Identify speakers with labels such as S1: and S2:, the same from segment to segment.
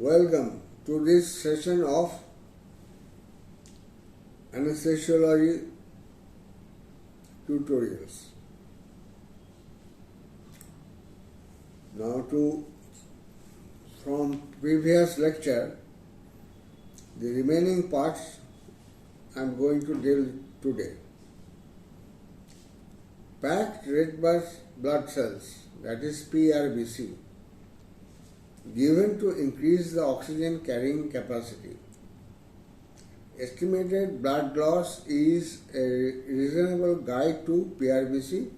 S1: Welcome to this session of anesthesiology tutorials. Now from previous lecture, the remaining parts I am going to deal today. Packed red blood cells, that is PRBC, given to increase the oxygen carrying capacity. Estimated blood loss is a reasonable guide to PRBC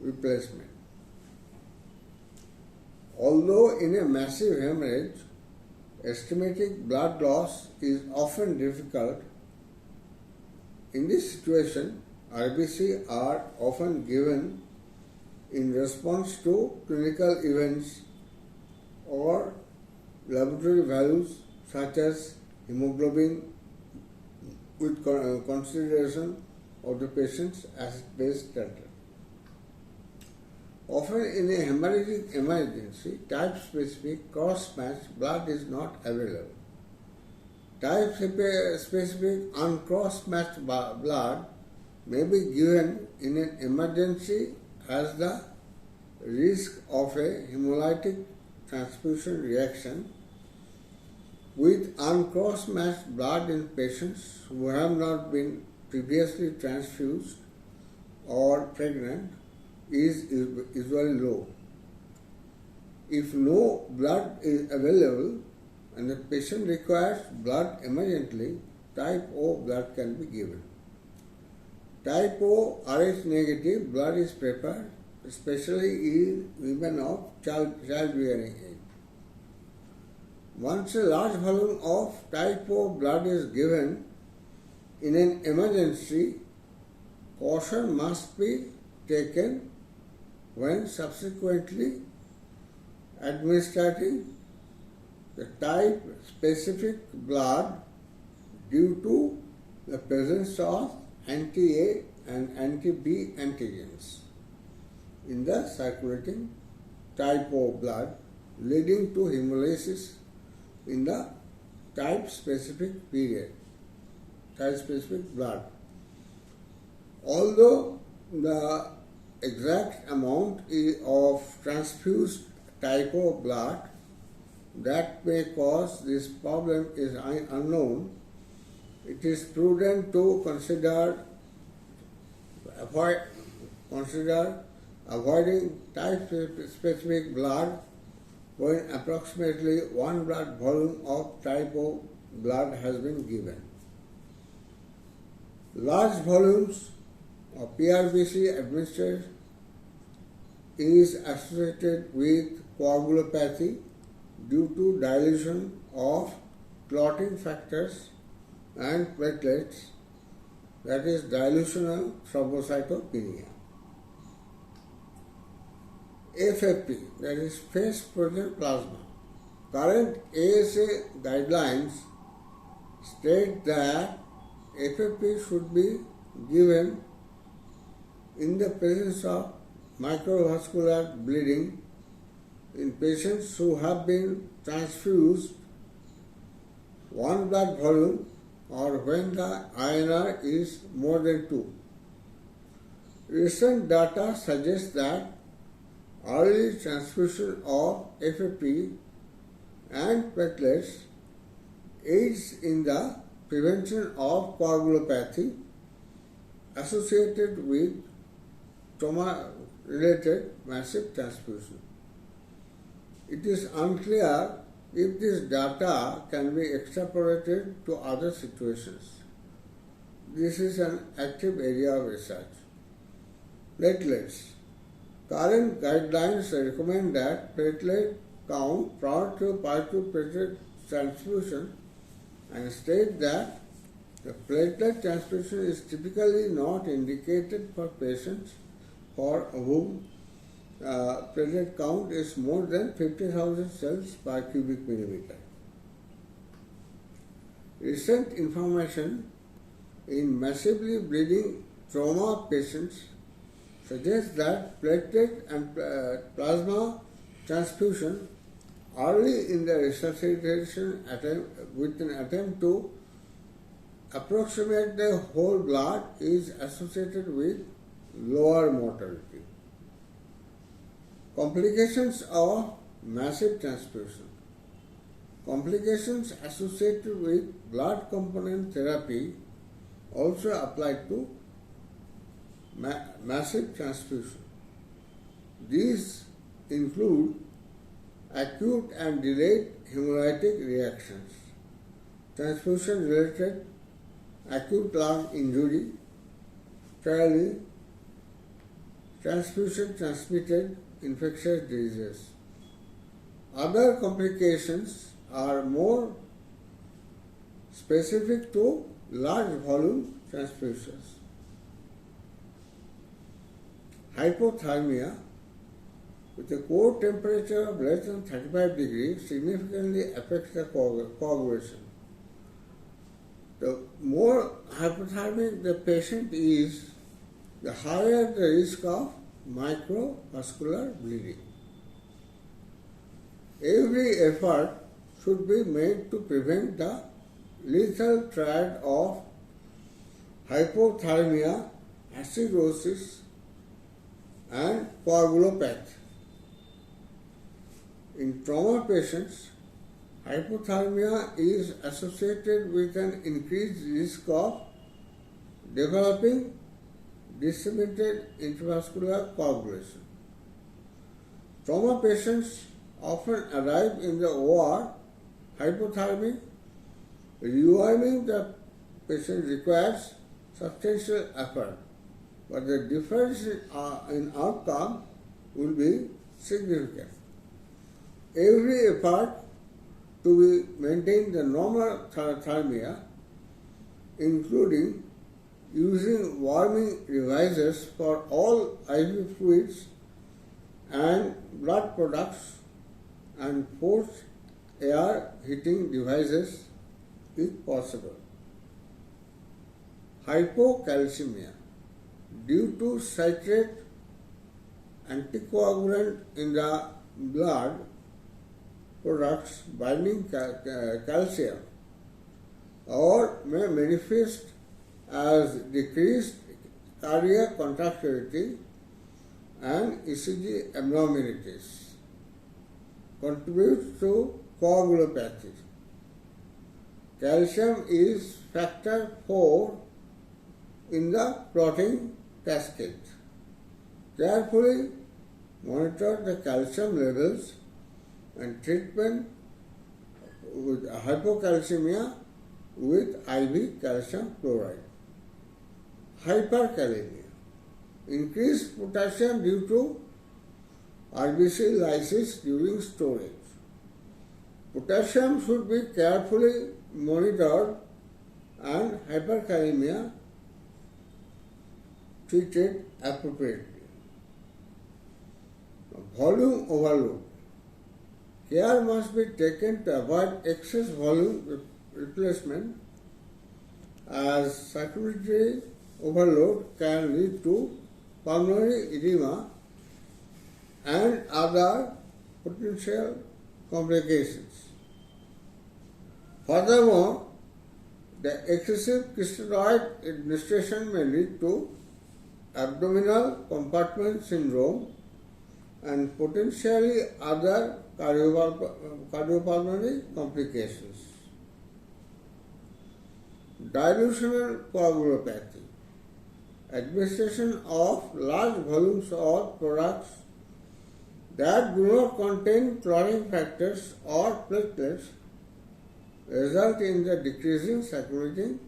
S1: replacement. Although in a massive hemorrhage, estimating blood loss is often difficult, in this situation, RBC are often given in response to clinical events or laboratory values such as hemoglobin with consideration of the patient's acid-base status. Often in a hemorrhagic emergency, type-specific cross-matched blood is not available. Type-specific uncross-matched blood may be given in an emergency as the risk of a hemolytic transfusion reaction with uncross-matched blood in patients who have not been previously transfused or pregnant is usually low. If no blood is available and the patient requires blood emergently, type O blood can be given. Type O Rh negative blood is prepared, especially in women of childbearing age. Once a large volume of type O blood is given in an emergency, caution must be taken when subsequently administering the type-specific blood due to the presence of anti-A and anti-B antigens in the circulating type O blood, leading to hemolysis in the type-specific blood. Although the exact amount of transfused type O blood that may cause this problem is unknown, it is prudent to consider avoiding type-specific blood when approximately 1 blood volume of type O blood has been given. Large volumes of PRBC administered is associated with coagulopathy due to dilution of clotting factors and platelets, that is dilutional thrombocytopenia. FFP, that is phase frozen plasma. Current ASA guidelines state that FFP should be given in the presence of microvascular bleeding in patients who have been transfused 1 blood volume or when the INR is more than 2. Recent data suggests that early transfusion of FFP and platelets aids in the prevention of coagulopathy associated with trauma-related massive transfusion. It is unclear if this data can be extrapolated to other situations. This is an active area of research. Platelets. Current guidelines recommend that platelet count prior to part-2 platelet transfusion and state that the platelet transfusion is typically not indicated for patients for whom platelet count is more than 50,000 cells per cubic millimeter. Recent information in massively bleeding trauma patients suggests that platelet and plasma transfusion early in the resuscitation with an attempt to approximate the whole blood is associated with lower mortality. Complications of massive transfusion. Complications associated with blood component therapy also apply to massive transfusion. These include acute and delayed hemolytic reactions, transfusion-related acute lung injury, transfusion-transmitted infectious diseases. Other complications are more specific to large volume transfusions. Hypothermia with a core temperature of less than 35 degrees significantly affects the coagulation. The more hypothermic the patient is, the higher the risk of microvascular bleeding. Every effort should be made to prevent the lethal triad of hypothermia, acidosis, and coagulopathy. In trauma patients, hypothermia is associated with an increased risk of developing disseminated intravascular coagulation. Trauma patients often arrive in the OR hypothermic. Reviving the patient requires substantial effort, but the difference in outcome will be significant. Every effort to maintain the normal thermia, including using warming devices for all IV fluids and blood products and forced air heating devices, is possible. Hypocalcemia due to citrate anticoagulant in the blood products binding calcium, or may manifest as decreased cardiac contractility and ECG abnormalities, contributes to coagulopathy. Calcium is factor 4 in the clotting cascade. Carefully monitor the calcium levels and treatment with hypocalcemia with IV calcium chloride. Hyperkalemia, increased potassium due to RBC lysis during storage. Potassium should be carefully monitored and hyperkalemia treated appropriately. Volume overload. Care must be taken to avoid excess volume replacement, as circulatory overload can lead to pulmonary edema and other potential complications. Furthermore, the excessive steroid administration may lead to abdominal compartment syndrome and potentially other cardiopulmonary complications. Dilutional coagulopathy. Administration of large volumes of products that do not contain clotting factors or platelets result in the decreasing circulating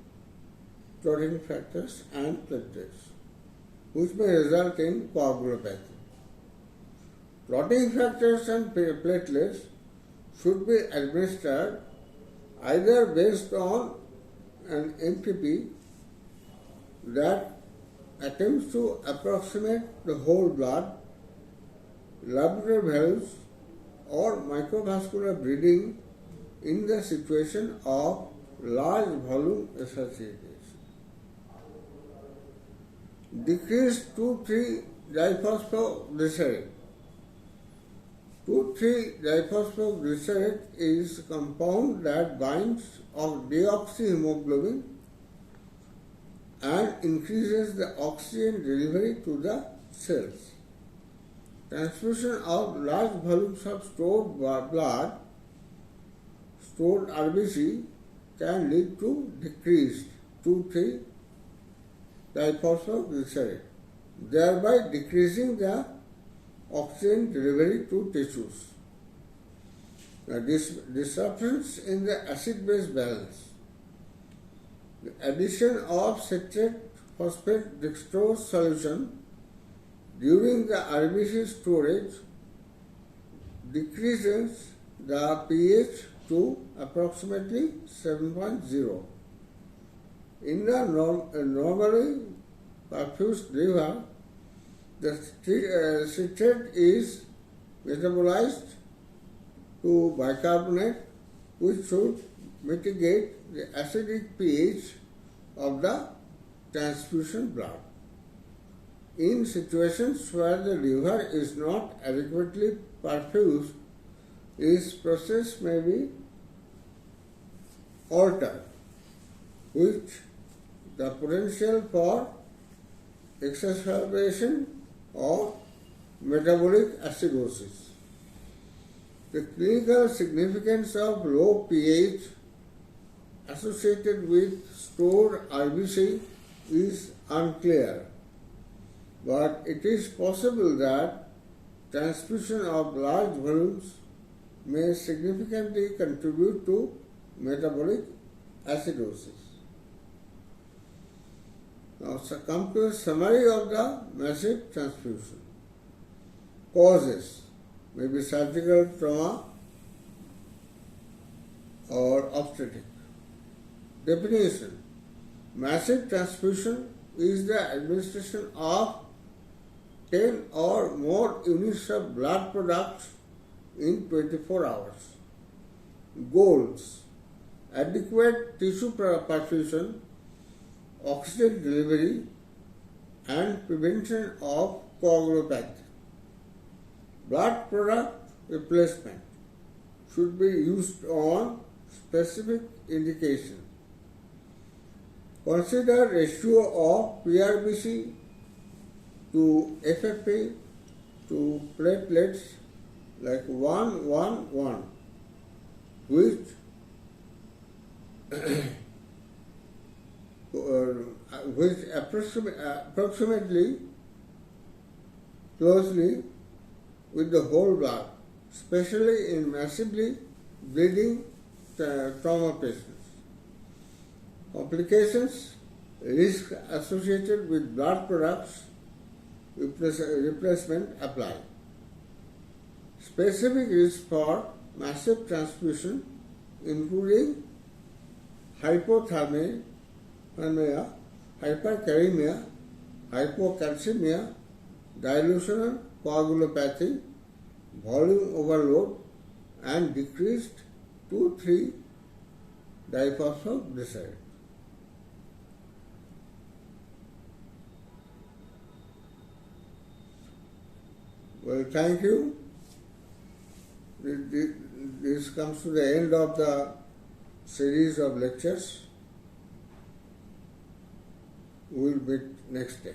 S1: clotting factors and platelets, which may result in coagulopathy. Clotting factors and platelets should be administered either based on an MTP that attempts to approximate the whole blood, laboratory values, or microvascular bleeding in the situation of large volume resuscitation. Decreased 2,3-diphosphoglycerate. 2,3-diphosphoglycerate is a compound that binds of deoxyhemoglobin and increases the oxygen delivery to the cells. Transfusion of large volumes of stored blood, stored RBC, can lead to decreased 2,3-diphosphoglycerate, thereby decreasing the oxygen delivery to tissues. Disruptions in the acid-base balance. The addition of citrate phosphate dextrose solution during the RBC storage decreases the pH to approximately 7.0. In the normally perfused liver, the citrate is metabolized to bicarbonate, which should mitigate the acidic pH of the transfusion blood. In situations where the liver is not adequately perfused, this process may be altered, which the potential for exacerbation of metabolic acidosis. The clinical significance of low pH associated with stored RBC is unclear, but it is possible that transfusion of large volumes may significantly contribute to metabolic acidosis. Now, come to a summary of the massive transfusion. Causes may be surgical trauma or obstetric. Definition: massive transfusion is the administration of 10 or more units of blood products in 24 hours. Goals: adequate tissue perfusion, oxygen delivery, and prevention of coagulopathy. Blood product replacement should be used on specific indication. Consider ratio of PRBC to FFP to platelets like 1:1:1, which approximately closely with the whole blood, especially in massively bleeding trauma patients. Complications, risk associated with blood products replacement apply. Specific risk for massive transfusion including hypothermia, hyperkalemia, hypocalcemia, dilutional coagulopathy, volume overload, and decreased 2,3-diphosphoglycerate. Well, thank you. This comes to the end of the series of lectures. We will meet next day.